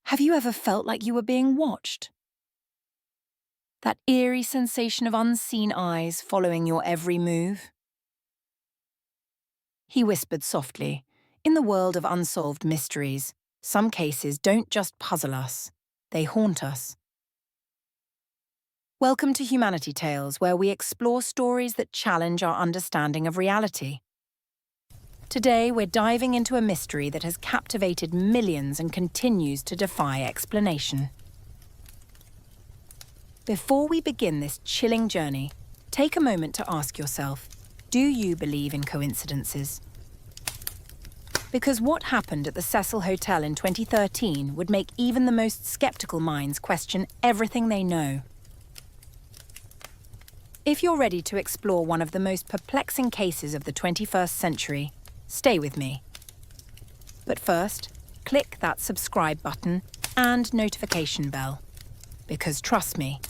Have you ever felt like you were being watched? That eerie sensation of unseen eyes following your every move? He whispered softly, in the world of unsolved mysteries, some cases don't just puzzle us, they haunt us. Welcome to Humanity Tales, where we explore stories that challenge our understanding of reality. Today, we're diving into a mystery that has captivated millions and continues to defy explanation. Before we begin this chilling journey, take a moment to ask yourself, do you believe in coincidences? Because what happened at the Cecil Hotel in 2013 would make even the most skeptical minds question everything they know. If you're ready to explore one of the most perplexing cases of the 21st century, stay with me. But first, click that subscribe button and notification bell. Because trust me,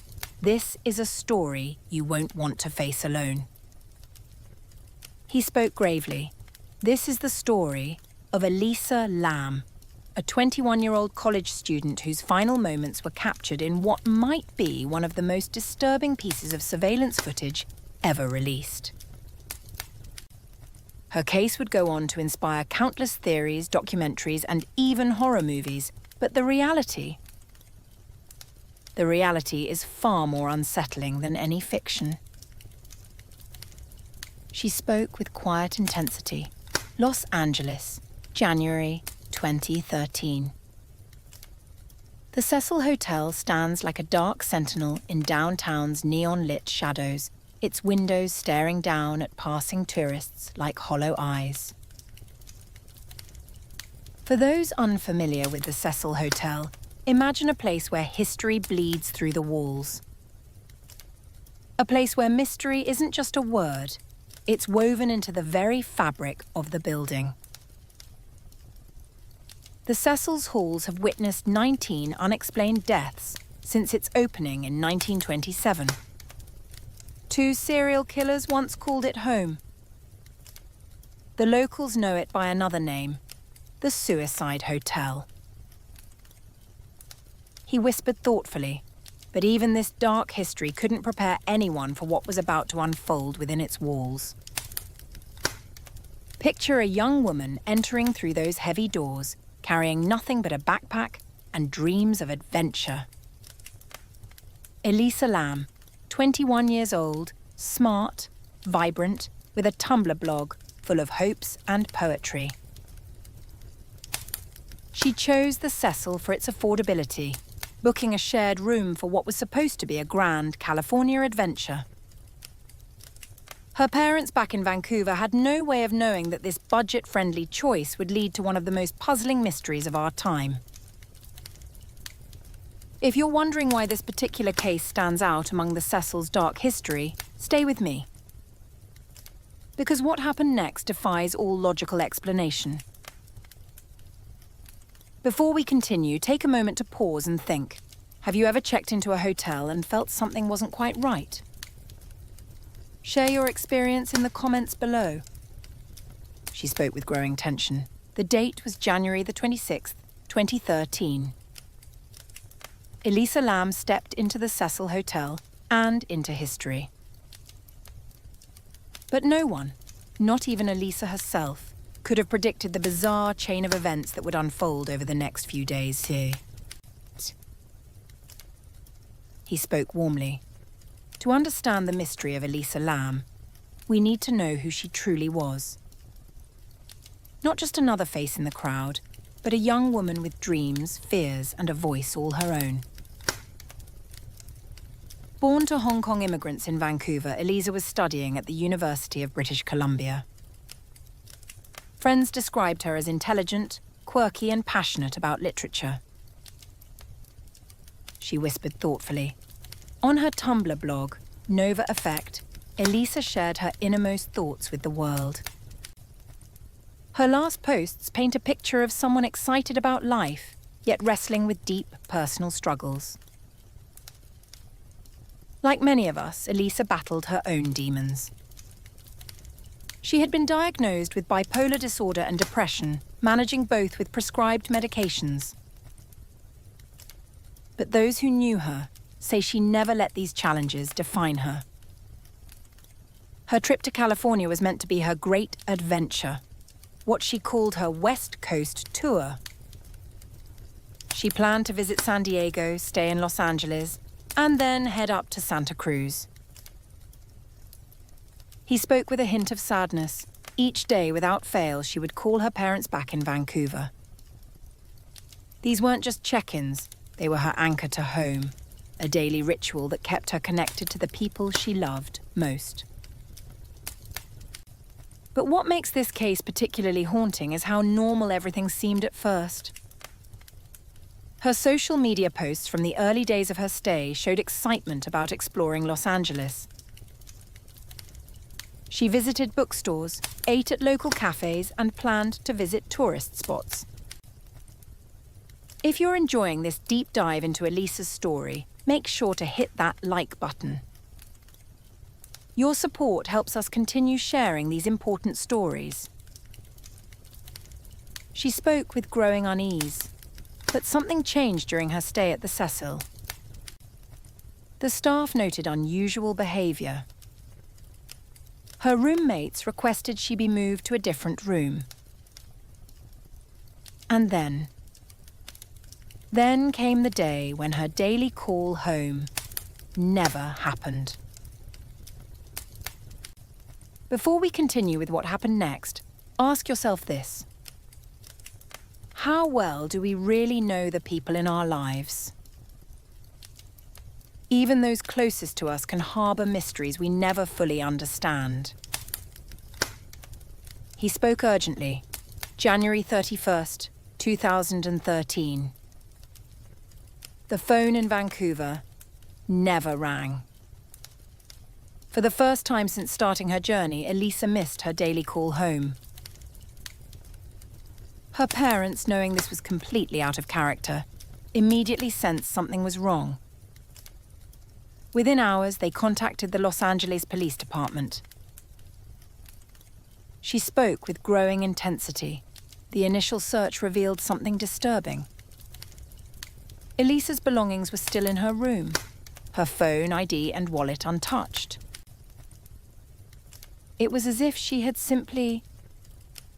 this is a story you won't want to face alone. He spoke gravely. This is the story of Elisa Lam, a 21-year-old college student whose final moments were captured in what might be one of the most disturbing pieces of surveillance footage ever released. Her case would go on to inspire countless theories, documentaries, and even horror movies, but the reality is far more unsettling than any fiction. She spoke with quiet intensity. Los Angeles, January 2013. The Cecil Hotel stands like a dark sentinel in downtown's neon-lit shadows, its windows staring down at passing tourists like hollow eyes. For those unfamiliar with the Cecil Hotel, imagine a place where history bleeds through the walls. A place where mystery isn't just a word, it's woven into the very fabric of the building. The Cecil's halls have witnessed 19 unexplained deaths since its opening in 1927. 2 serial killers once called it home. The locals know it by another name, the Suicide Hotel. He whispered thoughtfully, but even this dark history couldn't prepare anyone for what was about to unfold within its walls. Picture a young woman entering through those heavy doors, carrying nothing but a backpack and dreams of adventure. Elisa Lam, 21 years old, smart, vibrant, with a Tumblr blog full of hopes and poetry. She chose the Cecil for its affordability, booking a shared room for what was supposed to be a grand California adventure. Her parents back in Vancouver had no way of knowing that this budget-friendly choice would lead to one of the most puzzling mysteries of our time. If you're wondering why this particular case stands out among the Cecil's dark history, stay with me. Because what happened next defies all logical explanation. Before we continue, take a moment to pause and think. Have you ever checked into a hotel and felt something wasn't quite right? Share your experience in the comments below. She spoke with growing tension. The date was January the 26th, 2013. Elisa Lam stepped into the Cecil Hotel and into history. But no one, not even Elisa herself, could have predicted the bizarre chain of events that would unfold over the next few days here. He spoke warmly. To understand the mystery of Elisa Lam, we need to know who she truly was. Not just another face in the crowd, but a young woman with dreams, fears, and a voice all her own. Born to Hong Kong immigrants in Vancouver, Elisa was studying at the University of British Columbia. Friends described her as intelligent, quirky, and passionate about literature. She whispered thoughtfully. On her Tumblr blog, Nova Effect, Elisa shared her innermost thoughts with the world. Her last posts paint a picture of someone excited about life, yet wrestling with deep personal struggles. Like many of us, Elisa battled her own demons. She had been diagnosed with bipolar disorder and depression, managing both with prescribed medications. But those who knew her say she never let these challenges define her. Her trip to California was meant to be her great adventure, what she called her West Coast tour. She planned to visit San Diego, stay in Los Angeles, and then head up to Santa Cruz. He spoke with a hint of sadness. Each day, without fail, she would call her parents back in Vancouver. These weren't just check-ins, they were her anchor to home, a daily ritual that kept her connected to the people she loved most. But what makes this case particularly haunting is how normal everything seemed at first. Her social media posts from the early days of her stay showed excitement about exploring Los Angeles. She visited bookstores, ate at local cafes, and planned to visit tourist spots. If you're enjoying this deep dive into Elisa's story, make sure to hit that like button. Your support helps us continue sharing these important stories. She spoke with growing unease, but something changed during her stay at the Cecil. The staff noted unusual behaviour. Her roommates requested she be moved to a different room. And then came the day when her daily call home never happened. Before we continue with what happened next, ask yourself this. How well do we really know the people in our lives? Even those closest to us can harbour mysteries we never fully understand. He spoke urgently, January 31st, 2013. The phone in Vancouver never rang. For the first time since starting her journey, Elisa missed her daily call home. Her parents, knowing this was completely out of character, immediately sensed something was wrong. Within hours, they contacted the Los Angeles Police Department. She spoke with growing intensity. The initial search revealed something disturbing. Elisa's belongings were still in her room, her phone, ID, and wallet untouched. It was as if she had simply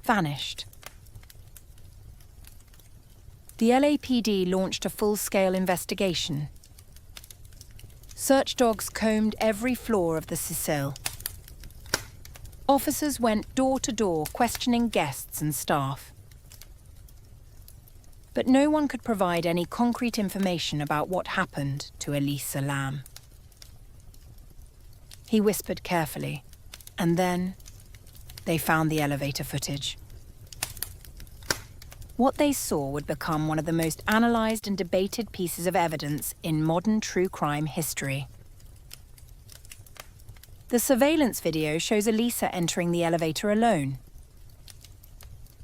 vanished. The LAPD launched a full-scale investigation. Search dogs combed every floor of the Cecil. Officers went door to door, questioning guests and staff. But no one could provide any concrete information about what happened to Elisa Lam. He whispered carefully, and then they found the elevator footage. What they saw would become one of the most analysed and debated pieces of evidence in modern true crime history. The surveillance video shows Elisa entering the elevator alone.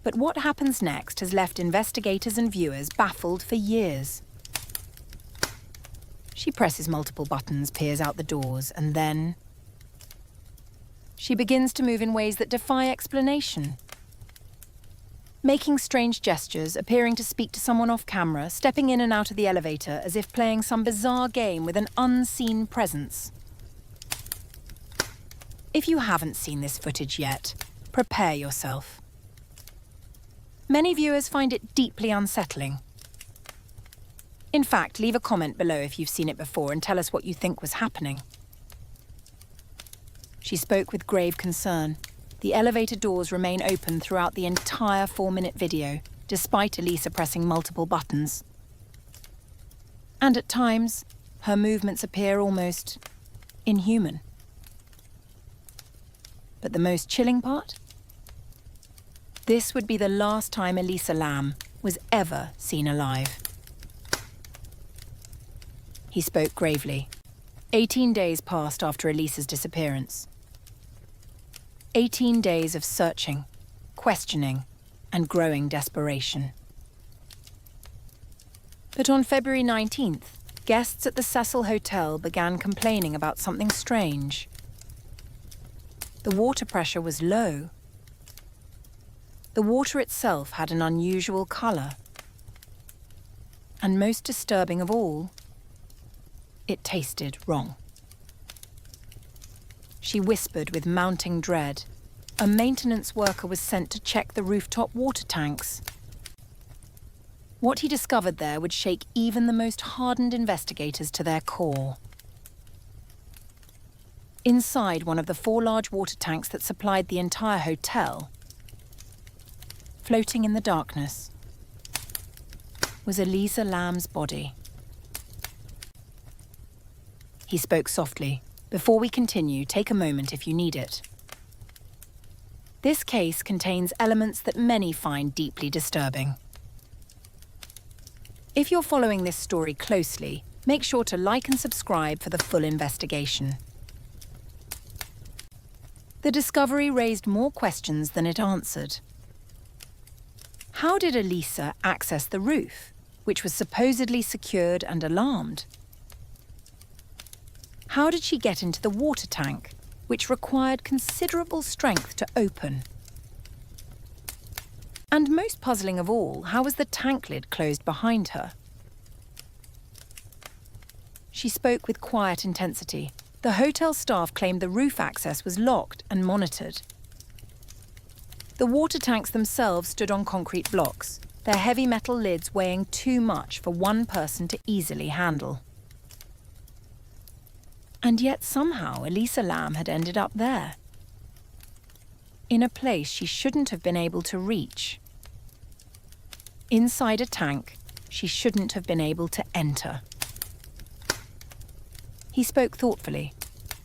But what happens next has left investigators and viewers baffled for years. She presses multiple buttons, peers out the doors, and then she begins to move in ways that defy explanation. Making strange gestures, appearing to speak to someone off camera, stepping in and out of the elevator as if playing some bizarre game with an unseen presence. If you haven't seen this footage yet, prepare yourself. Many viewers find it deeply unsettling. In fact, leave a comment below if you've seen it before and tell us what you think was happening. She spoke with grave concern. The elevator doors remain open throughout the entire 4-minute video, despite Elisa pressing multiple buttons. And at times, her movements appear almost inhuman. But the most chilling part? This would be the last time Elisa Lam was ever seen alive. He spoke gravely. 18 days passed after Elisa's disappearance. 18 days of searching, questioning, and growing desperation. But on February 19th, guests at the Cecil Hotel began complaining about something strange. The water pressure was low. The water itself had an unusual colour. And most disturbing of all, It tasted wrong. She whispered with mounting dread. A maintenance worker was sent to check the rooftop water tanks. What he discovered there would shake even the most hardened investigators to their core. Inside one of the 4 large water tanks that supplied the entire hotel, floating in the darkness, was Elisa Lam's body. He spoke softly. Before we continue, take a moment if you need it. This case contains elements that many find deeply disturbing. If you're following this story closely, make sure to like and subscribe for the full investigation. The discovery raised more questions than it answered. How did Elisa access the roof, which was supposedly secured and alarmed? How did she get into the water tank, which required considerable strength to open? And most puzzling of all, how was the tank lid closed behind her? She spoke with quiet intensity. The hotel staff claimed the roof access was locked and monitored. The water tanks themselves stood on concrete blocks, their heavy metal lids weighing too much for one person to easily handle. And yet somehow Elisa Lam had ended up there, in a place she shouldn't have been able to reach. Inside a tank she shouldn't have been able to enter. He spoke thoughtfully.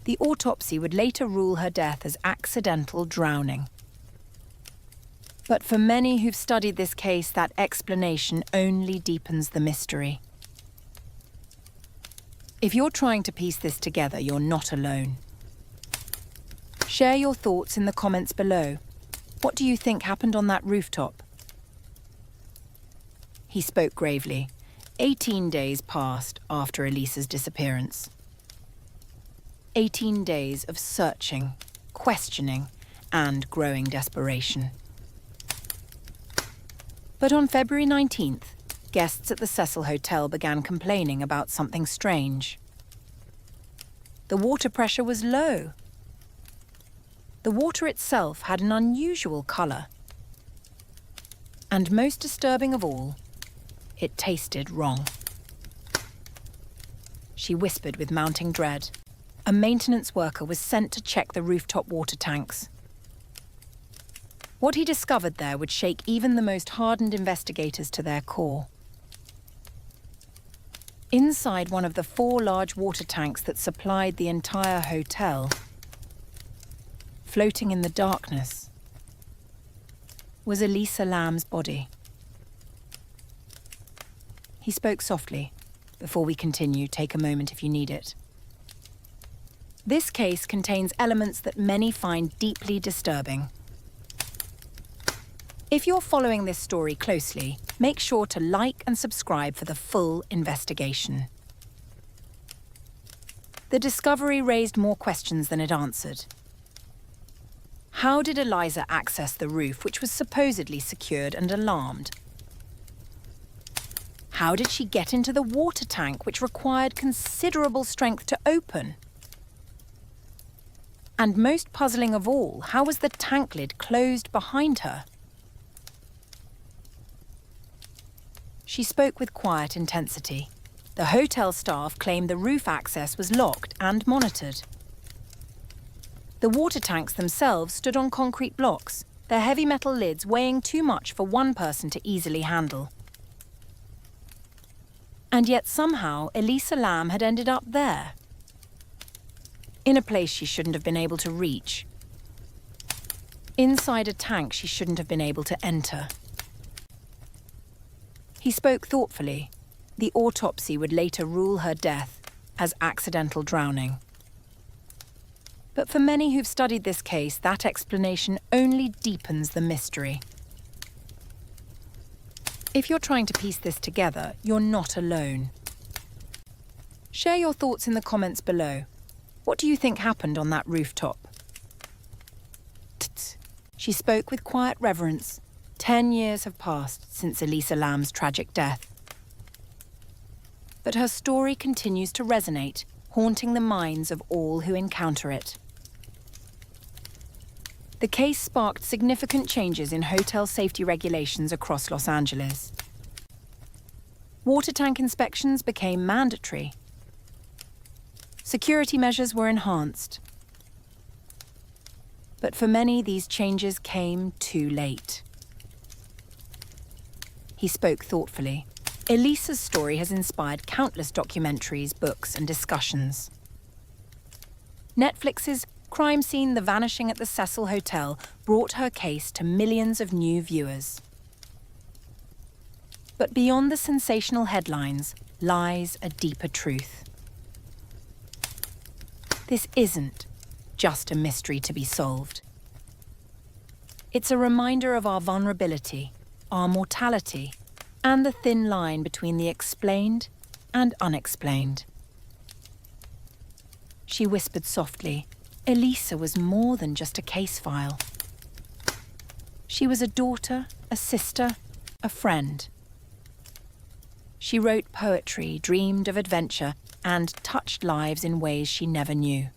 The autopsy would later rule her death as accidental drowning. But for many who've studied this case, that explanation only deepens the mystery. If you're trying to piece this together, you're not alone. Share your thoughts in the comments below. What do you think happened on that rooftop? He spoke gravely. 18 days passed after Elisa's disappearance. 18 days of searching, questioning, and growing desperation. But on February 19th, guests at the Cecil Hotel began complaining about something strange. The water pressure was low. The water itself had an unusual colour. And most disturbing of all, it tasted wrong. She whispered with mounting dread. A maintenance worker was sent to check the rooftop water tanks. What he discovered there would shake even the most hardened investigators to their core. Inside one of the 4 large water tanks that supplied the entire hotel, floating in the darkness, was Elisa Lam's body. He spoke softly. Before we continue, take a moment if you need it. This case contains elements that many find deeply disturbing. If you're following this story closely, make sure to like and subscribe for the full investigation. The discovery raised more questions than it answered. How did Elisa access the roof, which was supposedly secured and alarmed? How did she get into the water tank, which required considerable strength to open? And most puzzling of all, how was the tank lid closed behind her? She spoke with quiet intensity. The hotel staff claimed the roof access was locked and monitored. The water tanks themselves stood on concrete blocks, their heavy metal lids weighing too much for one person to easily handle. And yet somehow Elisa Lam had ended up there, in a place she shouldn't have been able to reach. Inside a tank she shouldn't have been able to enter. He spoke thoughtfully. The autopsy would later rule her death as accidental drowning. But for many who've studied this case, that explanation only deepens the mystery. If you're trying to piece this together, you're not alone. Share your thoughts in the comments below. What do you think happened on that rooftop? Tsk. She spoke with quiet reverence. 10 years have passed since Elisa Lam's tragic death. But her story continues to resonate, haunting the minds of all who encounter it. The case sparked significant changes in hotel safety regulations across Los Angeles. Water tank inspections became mandatory. Security measures were enhanced. But for many, these changes came too late. He spoke thoughtfully. Elisa's story has inspired countless documentaries, books, and discussions. Netflix's crime scene The Vanishing at the Cecil Hotel brought her case to millions of new viewers. But beyond the sensational headlines lies a deeper truth. This isn't just a mystery to be solved. It's a reminder of our vulnerability, our mortality, and the thin line between the explained and unexplained. She whispered softly, Elisa was more than just a case file. She was a daughter, a sister, a friend. She wrote poetry, dreamed of adventure, and touched lives in ways she never knew.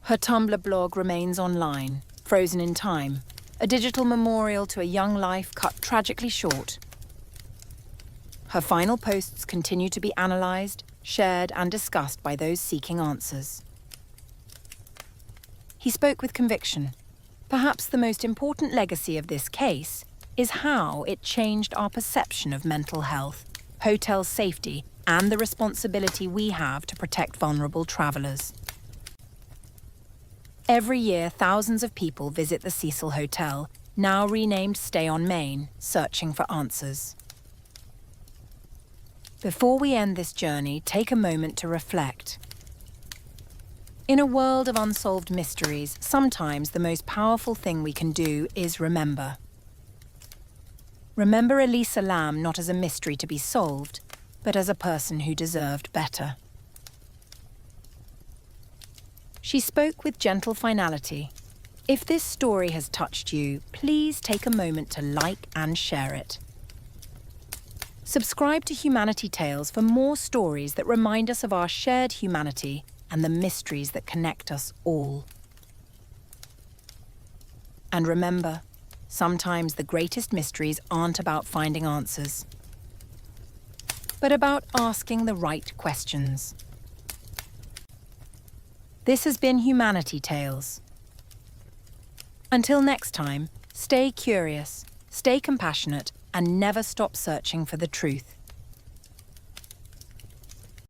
Her Tumblr blog remains online, frozen in time, a digital memorial to a young life cut tragically short. Her final posts continue to be analysed, shared, and discussed by those seeking answers. He spoke with conviction. Perhaps the most important legacy of this case is how it changed our perception of mental health, hotel safety, and the responsibility we have to protect vulnerable travellers. Every year, thousands of people visit the Cecil Hotel, now renamed Stay on Main, searching for answers. Before we end this journey, take a moment to reflect. In a world of unsolved mysteries, sometimes the most powerful thing we can do is remember. Remember Elisa Lam not as a mystery to be solved, but as a person who deserved better. She spoke with gentle finality. If this story has touched you, please take a moment to like and share it. Subscribe to Humanity Tales for more stories that remind us of our shared humanity and the mysteries that connect us all. And remember, sometimes the greatest mysteries aren't about finding answers, but about asking the right questions. This has been Humanity Tales. Until next time, stay curious, stay compassionate, and never stop searching for the truth.